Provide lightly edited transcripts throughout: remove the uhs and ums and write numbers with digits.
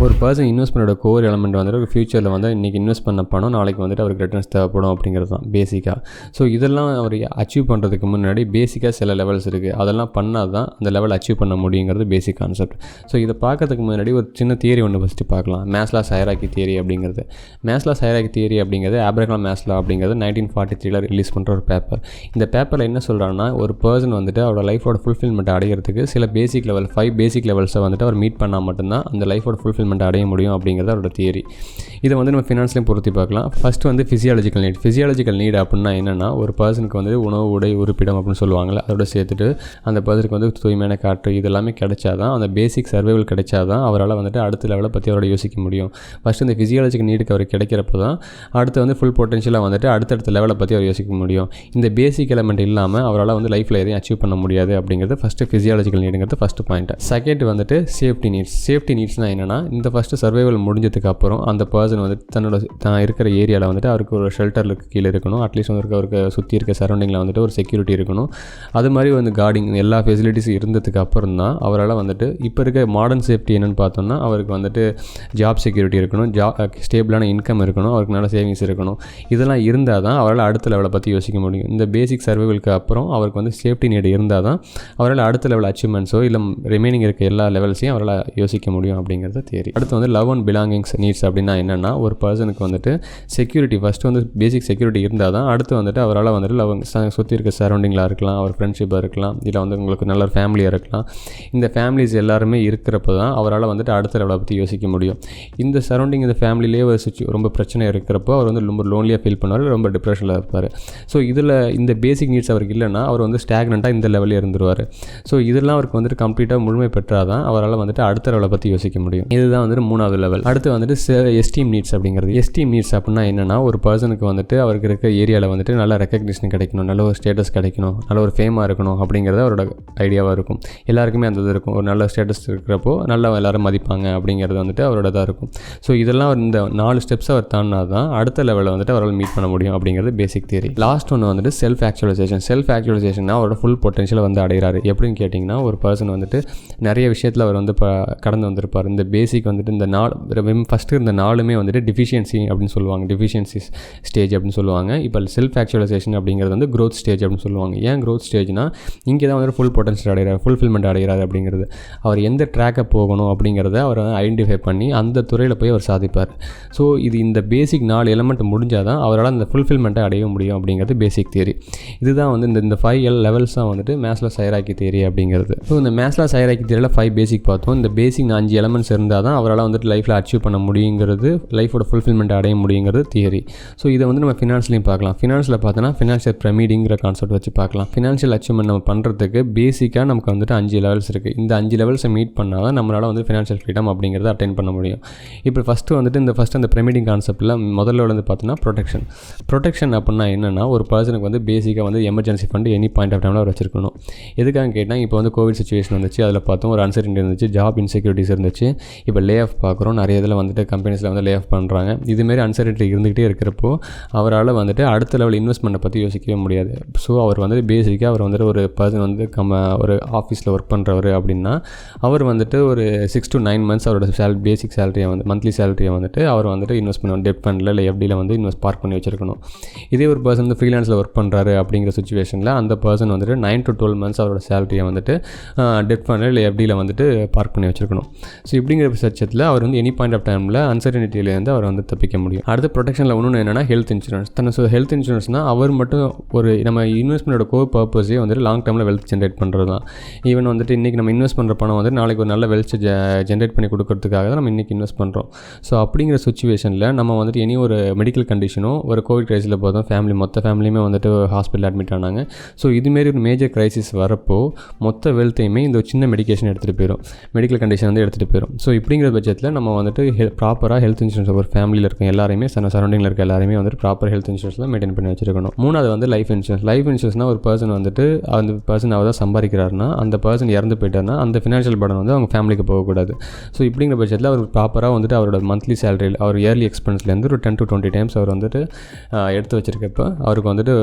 ஒரு person இன்வெஸ்ட்மெண்ட்டோட core element வந்துட்டு ஒரு ஃபியூச்சரில் வந்து இன்றைக்கி இன்வெஸ்ட் பண்ண பணம் நாளைக்கு வந்துட்டு அவருக்கு ரிட்டர்ன்ஸ் தேவைப்படும் அப்படிங்கிறது தான் பேசிக்காக. ஸோ இதெல்லாம் அவர் அச்சீவ் பண்ணுறதுக்கு முன்னாடி பேசிக்காக சில லெவல்ஸ் இருக்குது. அதெல்லாம் பண்ணால் தான் அந்த லெவல் அச்சீவ் பண்ண முடியுங்கிறது பேசிக் கான்செப்ட். ஸோ இதை பார்க்கறதுக்கு முன்னாடி ஒரு சின்ன தியரி ஒன்று ஃபஸ்ட்டு பார்க்கலாம். மேஸ்லாஸ் ஹைரார்கி தியரி அப்படிங்கிறது. மேஸ்லாஸ் ஹைரார்கி தியரி அப்படிங்கிறது ஆப்ரஹாம் மேஸ்லோ அப்படிங்கிறது 1943 ரிலீஸ் பண்ணுற ஒரு பேப்பர். இந்த பேப்பரில் என்ன சொல்கிறாங்கன்னா, ஒரு பர்சன் வந்துட்டு அவரோட லைஃபோட ஃபுல்ஃபில்மெண்ட் அடைகிறதுக்கு சில பேசிக் லெவல் 5 பேசிக் லெவல்ஸை வந்துட்டு அவர் மீட் பண்ணால் மட்டும்தான் அந்த லைஃபோட ஃபுல்ஃபில்மெண்ட் அடைய முடியும் அப்படிங்கிறது அவரோட தியரி. இதை வந்து நம்ம ஃபினான்ஸ்லையும் பொருத்தி பார்க்கலாம். ஃபஸ்ட்டு வந்து ஃபிசியாலஜிக்கல் நீட். ஃபிசியாலஜிக்கல் நீட் அப்படின்னா என்னென்னா, ஒரு பர்சனுக்கு வந்து உணவு, உடை, உறுப்பிடம் அப்படின்னு சொல்லுவாங்கள்ல, அதோட சேர்த்துட்டு அந்த பர்சனுக்கு வந்து தூய்மையான காற்று இது எல்லாமே கிடைச்சாதான், அந்த பேசிக் சர்வைவல் கிடைச்சாதான் அவரால் வந்துட்டு அடுத்த லெவலை பற்றி அவரோட யோசிக்க முடியும். ஃபஸ்ட்டு இந்த ஃபிசியாலஜிக்கல் நீடுக்கு அவர் கிடைக்கிறப்ப தான் அடுத்து வந்து ஃபுல் பொட்டன்ஷியலாக வந்துட்டு அடுத்தடுத்த லெவலை பற்றி அவர் யோசிக்க முடியும். இந்த பேசிக் எலமெண்ட் இல்லாமல் அவரால் வந்து லைஃப்பில் எதையும் அச்சீவ் பண்ண முடியாது அப்படிங்கிறது ஃபஸ்ட்டு ஃபிசியாலஜிக்கல் நீடுங்கிறது ஃபஸ்ட்டு பாயிண்ட். செகண்ட் வந்துட்டு சேஃப்டி நீட்ஸ். சேஃப்டி நீட்ஸ்னால் என்னென்னா, இந்த ஃபஸ்ட்டு சர்வைவல் முடிஞ்சதுக்கு அப்புறம் அந்த பர்சன் வந்துட்டு தான் இருக்கிற ஏரியாவில் வந்துட்டு அவருக்கு ஒரு ஷெல்டருக்கு கீழே இருக்கணும். அட்லீஸ்ட் வந்து அவருக்கு சுற்றி இருக்க சரௌண்டிங்கில் வந்துட்டு ஒரு செக்யூரிட்டி இருக்கணும். அது மாதிரி வந்து கார்டிங் எல்லா ஃபெசிலிட்டிஸும் இருந்ததுக்கு அப்புறம் தான் அவரால் வந்துட்டு இப்போ இருக்க மாடர்ன் சேஃப்டி என்னென்னு பார்த்தோம்னா, அவருக்கு வந்துட்டு ஜாப் செக்யூரிட்டி இருக்கணும், ஸ்டேபிளான இன்கம் இருக்கணும், அவருக்கு நல்ல சேவிங்ஸ் இருக்கணும். இதெல்லாம் இருந்தால் தான் அவரால் அடுத்த லெவலை பற்றி யோசிக்க முடியும். இந்த பேசிக் சர்வைவலுக்கு அப்புறம் அவருக்கு வந்து சேஃப்டி நீடு இருந்தால் தான் அவரால் அடுத்த லெவல் அச்சீவ்மெண்ட்ஸோ இல்லை ரிமைனிங் இருக்க எல்லா லெவல்ஸையும் அவரால் யோசிக்க முடியும் அப்படிங்கிறது தியரி. அடுத்து வந்து லவ் அண்ட் பிலாங்கிங்ஸ் நீட்ஸ் அப்படின்னா என்னென்னா, ஒரு பர்சனுக்கு வந்துட்டு செக்யூரிட்டி ஃபஸ்ட்டு வந்து பேசிக் செக்யூரிட்டி இருந்தால் தான் அடுத்து வந்துட்டு அவரால் வந்துட்டு சுற்றி இருக்க சரௌண்டிங்கில் இருக்கலாம், அவர் ஃப்ரெண்ட்ஷிப்பாக இருக்கலாம், இல்லை வந்து உங்களுக்கு நல்ல ஒரு ஃபேமிலியாக இருக்கலாம். இந்த ஃபேமிலிஸ் எல்லாருமே இருக்கிறப்ப தான் அவரால் வந்துட்டு அடுத்த லெவலை பற்றி யோசிக்க முடியும். இந்த சரௌண்டிங் இந்த ஃபேமிலியிலே ஒரு ரொம்ப பிரச்சனை இருக்கிறப்போ அவர் வந்து ரொம்ப லோன்லியாக ஃபீல் பண்ணுவார், ரொம்ப டிப்ரெஷனில் இருப்பார். ஸோ இதில் இந்த பேசிக் நீட்ஸ் அவருக்கு இல்லைன்னா அவர் வந்து ஸ்டாக்னண்ட்டாக இந்த லெவலே இருந்துருவார். ஸோ இதெல்லாம் அவருக்கு வந்துட்டு கம்ப்ளீட்டாக முழுமை பெற்றால் தான் அவரால் வந்துட்டு அடுத்த லெவலை பற்றி யோசிக்க முடியும். இதுதான் வந்துட்டு 3வது லெவல். அடுத்து வந்துட்டு எஸ்டீம் நீட்ஸ் அப்படிங்கிறது. எஸ்டீம் நீட்ஸ் அப்படின்னா என்னென்னா, ஒரு பர்சனுக்கு வந்துட்டு அவருக்கு இருக்க ஏரியாவில் வந்துட்டு நல்ல ரெக்கக்னிஷன் கிடைக்கணும், நல்ல ஒரு ஸ்டேட்டஸ் கிடைக்கணும், நல்ல ஒரு ஃபேமாக இருக்கணும் அப்படிங்கிறது அவரோட ஐடியாவாக இருக்கும். எல்லாருக்குமே அந்த இது இருக்கும். ஒரு நல்ல ஸ்டேட்டஸ் இருக்கிறப்போ நல்லா எல்லோரும் மதிப்பாங்க அப்படிங்கிறது வந்துட்டு அவரோட இதாக இருக்கும். ஸோ இதெல்லாம் இந்த 4 ஸ்டெப்ஸ் அவர் தாண்டினா தான் அடுத்த லெவலில் வந்துட்டு அவரால் மீட் பண்ண முடியும் அப்படிங்கிறது பேசிக் தியரி. லாஸ்ட் ஒன்று வந்துட்டு செல்ஃப் ஆக்சுவலைசேஷன். செல்ஃப் ஆக்சுவலைசேஷன்னா அவரோட ஃபுல் பொட்டன்ஷியலை வந்து அடைகிறாரு. எப்படின்னு கேட்டிங்கன்னா, ஒரு பர்சன் வந்துட்டு நிறைய விஷயத்தில் அவர் வந்து கடந்து வந்திருப்பார். இந்த பேசிக் வந்துட்டு இந்த ஃபஸ்ட்டு இந்த 4மே வந்துட்டு டிஃபிஷியன்சி அப்படின்னு சொல்லுவாங்க, டிஃபிஷியன்சி ஸ்டேஜ் அப்படின்னு சொல்லுவாங்க. இப்போ செல்ஃப் ஆக்சுவலைசேஷன் அப்படிங்கிறது வந்து க்ரோத் ஸ்டேஜ் அப்படின்னு சொல்லுவாங்க. ஏன் க்ரோத் ஸ்டேஜ்னா, இங்கே தான் வந்துட்டு ஃபுல் பொட்டன்ஷியல் அடைகிறார், ஃபுல்ஃபில்மெண்ட் அடைகிறார் அப்படிங்கிறது. அவர் எந்த ட்ராக்கை போகணும் அப்படிங்கிறத அவர் ஐடென்டிஃபை பண்ணி அந்த துறையில் போய் அவர் சாதிப்பார். ஸோ இது இந்த பேசிக் 4 எலமெண்ட் முடிஞ்சால் தான் அவரால் அந்த ஃபுல்ஃபில்மெண்ட்டை அடைய முடியும் அப்படிங்கிறது பேசிக் தியரி. இதுதான் வந்து இந்த 5 லெவல்ஸ் தான் வந்துட்டு மேஸ்லாஸ் ஹைரார்கி தியரி அப்படிங்கிறது. ஸோ இந்த மேஸ்லாஸ் ஹைரார்கி தியரியில் 5 பேசிக் பார்த்தோம். இந்த பேசிக் 5 எலமெண்ட்ஸ் இருந்தால் தான் அவரால் வந்துட்டு லைஃப்பில் அச்சீவ் பண்ண முடியுங்கிறது, லைஃபோட ஃபுல்ஃபில்மெண்ட் அடைய முடியுங்கிறது தியரி. ஸோ இதை வந்து நம்ம ஃபினான்ஸ்லையும் பார்க்கலாம். ஃபினான்ஸில் பார்த்தோன்னா ஃபினான்ஷியல் பிரமிடிங்கிற கான்செப்ட் வச்சு பார்க்கலாம். ஃபினான்ஷியல் அச்சீவ்மெண்ட் நம்ம பண்ணுறதுக்கு பேசிக்காக நமக்கு வந்துட்டு 5 லெவல்ஸ் இருக்குது. இந்த 5 லெவல்ஸை மீட் பண்ணால் தான் நம்மளால் வந்து ஃபினான்ஷியல் ஃப்ரீடம் அப்படிங்கிறத அட்டைன் பண்ண முடியும். இப்போ ஃபஸ்ட்டு வந்துட்டு அந்த பிரமிடிங் கான்செப்ட்டில் முதல்ல வந்து பார்த்தோன்னா ப்ரொடெக்ஷன் அப்படின்னா என்னென்னா, ஒரு பர்சனுக்கு வந்து பேசிக்காக வந்து emergency fund any point of டைமில் அவர் வச்சிருக்கணும். எதுக்காக கேட்டால், இப்போ வந்து கோவிட் சுச்சுவேஷன் வந்துச்சு, அதில் பார்த்தோம் ஒரு அன்சர்டனிட்டி இருந்துச்சு, ஜாப் இன்செக்யூரிட்டிஸ் இருந்துச்சு. இப்போ லே ஆஃப் பார்க்குறோம், நிறைய இதில் வந்துட்டு கம்பெனிஸில் வந்து லே ஆஃப் பண்ணுறாங்க. இதுமாரி அன்சர்டனிட்டி இருந்துகிட்டே இருக்கிறப்போ அவரால் வந்துட்டு அடுத்த லெவல் இன்வெஸ்ட்மெண்ட்டை பற்றி யோசிக்கவே முடியாது. ஸோ அவர் வந்துட்டு பேசிக்காக அவர் வந்துட்டு ஒரு பர்சன் வந்து ஒரு ஆஃபீஸில் ஒர்க் பண்ணுறவர் அப்படின்னா அவர் வந்துட்டு ஒரு 6 to 9 months அவரோட பேசிக் சேலரியை வந்து மந்த்லி சேலரியை வந்துட்டு அவர் வந்துட்டு இன்வெஸ்ட் பண்ணுவோம். டெட் ஃபண்டில் இல்லை எஃப்டியில் வந்து பார்க் பண்ணி வச்சிருக்கணும். இதே ஒரு பர்சன் வந்து ஃப்ரீலான்ஸில் ஒர்க் பண்ணுறாரு அப்படிங்கிற சுச்சுவேஷனில் அந்த பர்சன் வந்துட்டு 9 to 12 months அவரோட சேலரியை வந்துட்டு டெட் ஃபண்டில் இல்லை எஃப்டியில் வந்துட்டு பார்க் பண்ணி வச்சிருக்கணும். ஸோ இப்படிங்கிற பட்சத்தில் அவர் வந்து எனி பாயிண்ட் ஆஃப் டைமில் அன்சர்டனிட்டியிலேருந்து அவர் வந்து தப்பிக்க முடியும். அடுத்த ப்ரொடெக்ஷனில் ஒன்று என்னென்னா ஹெல்த் இன்சூரன்ஸ். ஹெல்த் இன்சூரன்ஸ்னால் அவர் மட்டும் ஒரு நம்ம இன்வெஸ்ட்மெண்ட்டோட கோர் பர்பஸே வந்துட்டு லாங் டேர்மில் வெல்த் ஜென்ரேட் பண்ணுறது தான். ஈவன் வந்துட்டு இன்றைக்கி நம்ம இன்வெஸ்ட் பண்ணுற பணம் வந்து நாளைக்கு ஒரு நல்ல வெல்த் ஜென்ரேட் பண்ணி கொடுக்கறதுக்காக தான் நம்ம இன்றைக்கி இன்வெஸ்ட் பண்ணுறோம். ஸோ அப்படிங்கிற சுச்சுவேஷனில் நம்ம வந்துட்டு இனி ஒரு மெடிக்கல் கண்டிஷனோ ஒரு கோவிட் கிரைசிஸில் பார்த்தோம், மொத்த ஃபேமிலியுமே வந்துட்டு ஹாஸ்பிட்டல் அட்மிட் ஆனாங்க. ஸோ இதுமாரி ஒரு மேஜர் கிரைசிஸ் வரப்போ மொத்த வெல்த்தையுமே இந்த சின்ன மெடிக்கேஷன் எடுத்துகிட்டு போயிடும், மெடிக்கல் கண்டிஷன் வந்து எடுத்துகிட்டு போயிடும். ஸோ இப்படிங்கிற பட்சத்தில் நம்ம வந்துட்டு ப்ராப்பராக ஹெல்த் இன்சூரன்ஸ் ஒரு ஃபேமிலியில் இருக்க எல்லாருமே சரௌண்டிங்கில் இருக்க எல்லாருமே வந்துட்டு ப்ராப்பர் ஹெல்த் இன்சூரன்ஸ் தான் மெயின்டைன் பண்ணி வச்சிருக்கணும். 3வது வந்து லைஃப் இன்சூரன்ஸ். லைஃப் இன்சூரன்ஸ்னால் ஒரு பர்சன் வந்துட்டு அந்த பர்சன் அவர் தான் சம்பாதிக்கிறாருன்னா அந்த பர்சன் இறந்து போயிட்டாருன்னா அந்த ஃபினான்ஷியல் பர்டன் வந்து அவங்க ஃபேமிலிக்கு போகக்கூடாது. ஸோ இப்படிங்கிற பட்சத்தில் அவர் ப்ராப்பராக வந்துட்டு அவரோட மந்த்லி சேலரி அவர் இயர்லி எக்ஸ்பென்ஸ்லேருந்து ஒரு 10 to 20 times அவர் வந்துட்டு எடுத்து வச்சிருக்கப்ப அவருக்கு வந்துட்டு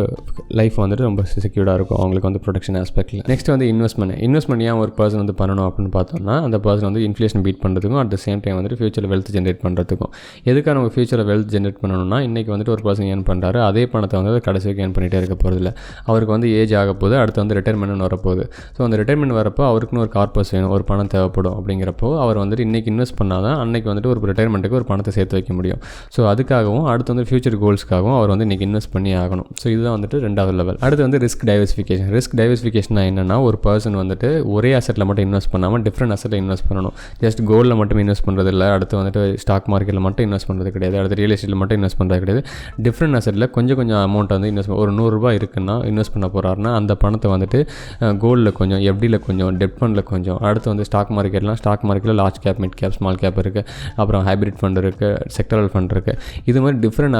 லைஃப் வந்துட்டு ரொம்ப செக்யூர்டாக இருக்கும் அவங்களுக்கு வந்து ப்ரொடெக்ஷன் ஆஸ்பெக்டில். நெக்ஸ்ட் வந்து இன்வெஸ்ட்மெண்ட் ஏன் ஒரு பர்சன் வந்து பண்ணணும் அப்படின்னு பார்த்தோம்னா, அந்த பர்சன் வந்து இன்ஃப்ளேஷன் பீட் பண்ணுறதுக்கும் அட் த சேம் டைம் வந்துட்டு ஃபியூச்சரில் வெல்த் ஜென்ரேட் பண்ணுறதுக்கும். எதுக்காக நம்ம ஃபியூச்சரில் வெல்த் ஜென்ரேட் பண்ணணும்னா, இன்றைக்கி வந்துட்டு ஒரு பர்சன் ஏர்ன் பண்ணுறாரு, அதே பணத்தை வந்து கடைசி வரைக்கும் ஏர்ன் பண்ணிகிட்டே இருக்க போகிறதில்ல. அவருக்கு வந்து ஏஜ் ஆக போகுது, அடுத்து வந்து ரிட்டைர்மெண்ட்னு வரப்போகுது. ஸோ அந்த ரிட்டைர்மெண்ட் வரப்போ அவருக்குன்னு ஒரு கார்பஸ் வேணும், ஒரு பணம் தேவைப்படும். அப்படிங்கிறப்போ அவர் வந்துட்டு இன்றைக்கி இன்வெஸ்ட் பண்ணால் தான் அன்றைக்கி வந்துட்டு ஒரு ரிட்டைர்மெண்ட்டுக்கு ஒரு பணத்தை சேர்த்து வைக்க முடியும். ஸோ அதுக்காகவும் அடுத்து வந்து ஃபியூச்சர் கோல்ஸ்க்காகவும் அவர் வந்து இன்றைக்கி இன்வெஸ்ட் பண்ணி ஆகணும். ஸோ இதுதான் வந்துட்டு 2வது லெவல். அடுத்து வந்து ரிஸ்க் டைவர்சிஃபிகேஷன். ரிஸ்க் டைவர்சிஃபிகேஷன் என்னென்னா, ஒரு பர்சன் வந்துட்டு ஒரே அசெட்டில் மட்டும் இன்வெஸ்ட் பண்ணாமல் டிஃப்ரெண்ட் அசெட்டில் இன்வெஸ்ட் பண்ணணும். ஜஸ்ட் கோல்டில் மட்டும் இன்வெஸ்ட் பண்ணுறது இல்லை, அடுத்து வந்துட்டு ஸ்டாக் மார்க்கெட்டில் மட்டும் இன்வெஸ்ட் பண்ணுறது கிடையாது, அடுத்து ரியல் எஸ்டேட்டில் மட்டும் இன்வெஸ்ட் பண்ணுறது கிடையாது. டிஃப்ரெண்ட் அசெட்டில் கொஞ்சம் அமௌண்ட் வந்து இன்வெஸ்ட் ஒரு ₹100 இருக்குன்னா இன்வெஸ்ட் பண்ண போகிறாருன்னா அந்த பணத்தை வந்துட்டு கோல்டில் கொஞ்சம், எஃப்டியில் கொஞ்சம், டெட் ஃபண்டில் கொஞ்சம், அடுத்து வந்து ஸ்டாக் மார்க்கெட்டில் large cap, mid cap, small cap இருக்குது, அப்புறம் ஹைப்ரிட் ஃபண்ட் இருக்குது, செக்டரல் ஃபண்ட் இருக்குது. இது மாதிரி டிஃப்ரெண்ட்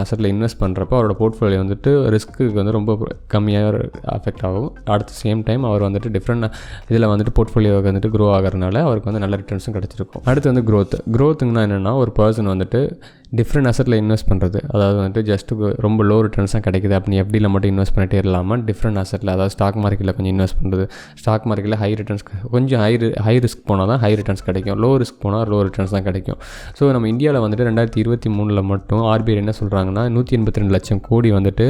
அசெட்டில் இன்வெஸ்ட் பண்ணுறப்போ அவரோட போர்ட்ஃபோலியோ வந்துட்டு ரிஸ்க்கு வந்து ரொம்ப கம்மியாக அஃபெக்ட் ஆகும். அடுத்த சேம் டைம் அவர் வந்துட்டு டிஃப்ரெண்ட் இதில் வந்துட்டு போர்ட்ஃபோலியோ வந்துட்டு க்ரோ ஆகிறதுனால அவருக்கு வந்து நல்ல ரிட்டர்ன்ஸும் கிடச்சிருக்கும். அடுத்து வந்து க்ரோத்துங்கன்னா என்னென்னா, ஒரு பர்சன் வந்துட்டு டிஃப்ரெண்ட் அசெட்டில் இன்வெஸ்ட் பண்ணுறது. அதாவது வந்துட்டு ஜஸ்ட்டு ரொம்ப லோ ரிட்டர்ன்ஸ் தான் கிடைக்குது அப்படின்னு எஃப்டியில் மட்டும் இன்வெஸ்ட் பண்ணிட்டே இல்லாமல் டிஃப்ரெண்ட் அசெட்டில், அதாவது ஸ்டாக் மார்க்கெட்டில் கொஞ்சம் இன்வெஸ்ட் பண்ணுறது. ஸ்டாக் மார்க்கெட்டில் ஹை ரிட்டர்ன்ஸ், கொஞ்சம் ஹை ரிஸ்க் போனால் தான் ஹை ரிட்டர்ன்ஸ் கிடைக்கும், லோ ரிஸ்க் போனால் லோ ரிட்டர்ன்ஸ் தான் கிடைக்கும். ஸோ நம்ம இந்தியாவில் வந்துட்டு 2023 மட்டும் RBI என்ன சொல்கிறாங்கன்னா, 182 லட்சம் கோடி வந்துட்டு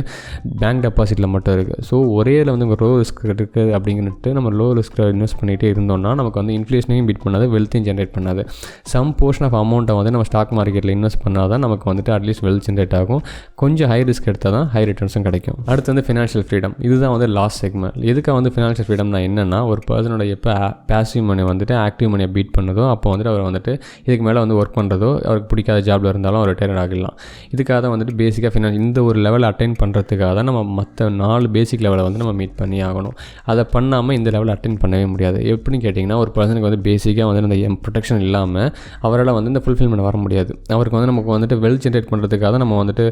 பேங்க் டெபாசிட்டில் மட்டும் இருக்குது. ஸோ ஒரே இதில் வந்து லோ ரிஸ்க் இருக்குது அப்படின்ட்டு நம்ம லோ ரிஸ்க்கில் இன்வெஸ்ட் பண்ணிகிட்டே இருந்தோம்னா நமக்கு வந்து இன்ஃப்ளேஷனையும் பீட் பண்ணாது, வெல்த்தையும் ஜென்ரேட் பண்ணாது. சம் போர்ஷன் ஆஃப் அமௌண்ட்டை வந்து நம்ம ஸ்டாக் மார்க்கெட்டில் இன்வெஸ்ட் பண்ணால் தான் நமக்கு வந்துட்டு அட்லீஸ்ட் வெல்த் ஜென்ரேட் ஆகும். கொஞ்சம் ஹை ரிஸ்க் எடுத்தால் தான் ஹை ரிட்டர்ன்ஸும் கிடைக்கும். அடுத்து வந்து ஃபினான்ஷியல் ஃப்ரீடம். இதுதான் வந்து லாஸ்ட் செக்மெண்ட். எதுக்காக வந்து ஃபினான்ஷியல் ஃப்ரீடம்னா என்னென்னா, ஒரு பர்சனோட எப்போ பேசிவ் மணி வந்துட்டு ஆக்டிவ் மணியை பீட் பண்ணதோ அப்போ வந்துட்டு அவர் வந்துட்டு இதுக்கு மேலே வந்து ஒர்க் பண்ணுறதோ, அவருக்கு பிடிக்காத ஜாபில் இருந்தாலும் அவர் ரிட்டையர் ஆகிடலாம். இதுக்காக தான் வந்துட்டு பேசிக்காக இந்த ஒரு லெவல் அட்டைன் பண்ணுறதுக்காக தான் நம்ம மற்ற 4 பேசிக் லெவலை வந்து நம்ம மீட் பண்ணி ஆகணும். அதை பண்ணாமல் இந்த லெவல் அட்டைன் பண்ணவே முடியாது. எப்படின்னு கேட்டிங்கன்னா, ஒரு பர்சனுக்கு வந்து பேசிக்காக வந்து இந்த ப்ரொடெக்ஷன் இல்லாமல் அவரால் வந்து இந்த ஃபுல்ஃபில்மெண்ட் வர முடியாது. அவருக்கு வந்து நமக்கு வந்துட்டு வெல்த் ஜென்ரேட் பண்ணுறதுக்காக நம்ம வந்துட்டு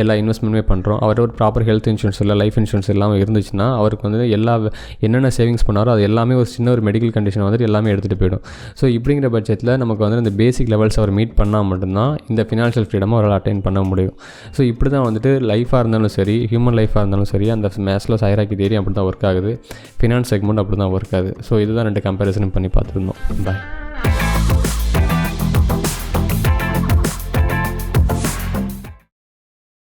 எல்லா இன்வெஸ்ட்மெண்ட்டுமே பண்ணுறோம். அவர்கிட்ட ஒரு ப்ராப்பர் ஹெல்த் இன்சூரன்ஸ் இல்லை, லைஃப் இன்சூரன்ஸ் இல்லாமல் இருந்துச்சுன்னா அவருக்கு வந்து என்னென்ன சேவிங்ஸ் பண்ணாரோ அது எல்லாமே ஒரு சின்ன ஒரு மெடிக்கல் கண்டிஷன் வந்துட்டு எல்லாமே எடுத்துகிட்டு போயிடும். ஸோ இப்படிங்கிற பட்சத்தில் நமக்கு வந்து இந்த பேசிக் லெவல்ஸ் அவர் மீட் பண்ணால் மட்டும்தான் இந்த ஃபினான்ஷியல் ஃப்ரீடமாக அவரால் அட்டைன் பண்ண முடியும். ஸோ இப்படி தான் வந்துட்டு லைஃபாக இருந்தாலும் சரி, ஹியூமன் லைஃபாக இருந்தாலும் சரி, அந்த மேஸ்லோ ஹைரார்கி தியரி அப்படி தான் ஒர்க் ஆகுது, ஃபினான்ஸ் செக்மெண்ட் அப்படி தான் ஒர்க் ஆகுது. ஸோ இதுதான் 2 கம்பேரிசன் பண்ணி பார்த்துருந்தோம். பாய்.